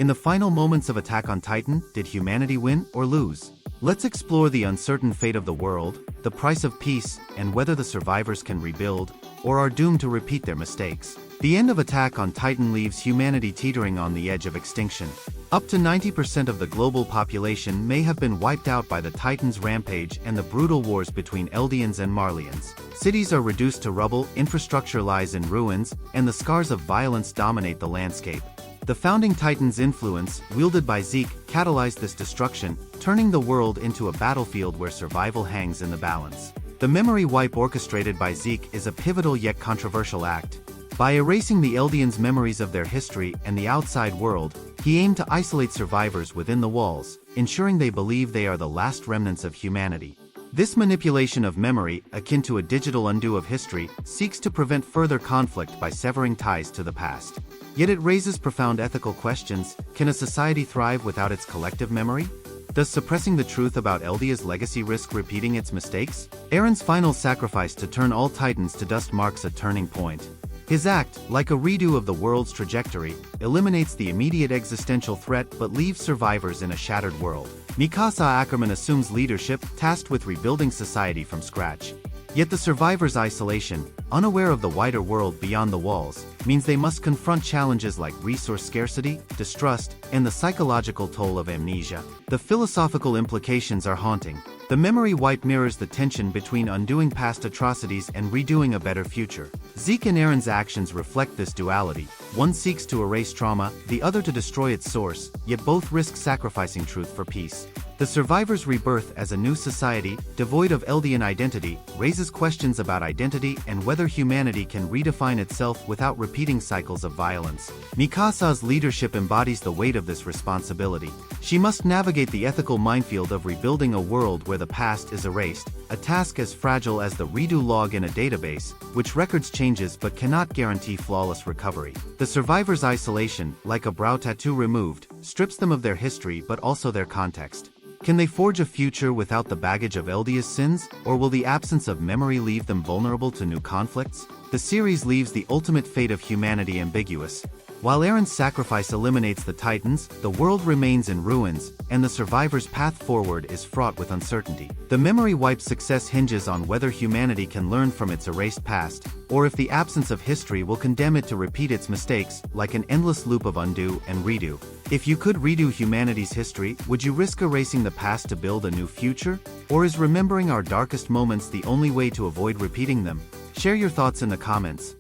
In the final moments of Attack on Titan, did humanity win or lose? Let's explore the uncertain fate of the world, the price of peace, and whether the survivors can rebuild, or are doomed to repeat their mistakes. The end of Attack on Titan leaves humanity teetering on the edge of extinction. Up to 90% of the global population may have been wiped out by the Titans' rampage and the brutal wars between Eldians and Marleyans. Cities are reduced to rubble, infrastructure lies in ruins, and the scars of violence dominate the landscape. The founding Titan's influence, wielded by Zeke, catalyzed this destruction, turning the world into a battlefield where survival hangs in the balance. The memory wipe orchestrated by Zeke is a pivotal yet controversial act. By erasing the Eldians' memories of their history and the outside world, he aimed to isolate survivors within the walls, ensuring they believe they are the last remnants of humanity. This manipulation of memory, akin to a digital undo of history, seeks to prevent further conflict by severing ties to the past. Yet it raises profound ethical questions. Can a society thrive without its collective memory? Does suppressing the truth about Eldia's legacy risk repeating its mistakes? Eren's final sacrifice to turn all Titans to dust marks a turning point. His act, like a redo of the world's trajectory, eliminates the immediate existential threat but leaves survivors in a shattered world. Mikasa Ackerman assumes leadership, tasked with rebuilding society from scratch. Yet the survivors' isolation, unaware of the wider world beyond the walls, means they must confront challenges like resource scarcity, distrust, and the psychological toll of amnesia. The philosophical implications are haunting. The memory wipe mirrors the tension between undoing past atrocities and redoing a better future. Zeke and Eren's actions reflect this duality. One seeks to erase trauma, the other to destroy its source, yet both risk sacrificing truth for peace. The survivors' rebirth as a new society, devoid of Eldian identity, raises questions about identity and whether humanity can redefine itself without repeating cycles of violence. Mikasa's leadership embodies the weight of this responsibility. She must navigate the ethical minefield of rebuilding a world where the past is erased, a task as fragile as the redo log in a database, which records changes but cannot guarantee flawless recovery. The survivors' isolation, like a brow tattoo removed, strips them of their history but also their context. Can they forge a future without the baggage of Eldia's sins, or will the absence of memory leave them vulnerable to new conflicts? The series leaves the ultimate fate of humanity ambiguous. While Eren's sacrifice eliminates the Titans, the world remains in ruins, and the survivors' path forward is fraught with uncertainty. The memory wipe's success hinges on whether humanity can learn from its erased past, or if the absence of history will condemn it to repeat its mistakes, like an endless loop of undo and redo. If you could redo humanity's history, would you risk erasing the past to build a new future? Or is remembering our darkest moments the only way to avoid repeating them? Share your thoughts in the comments.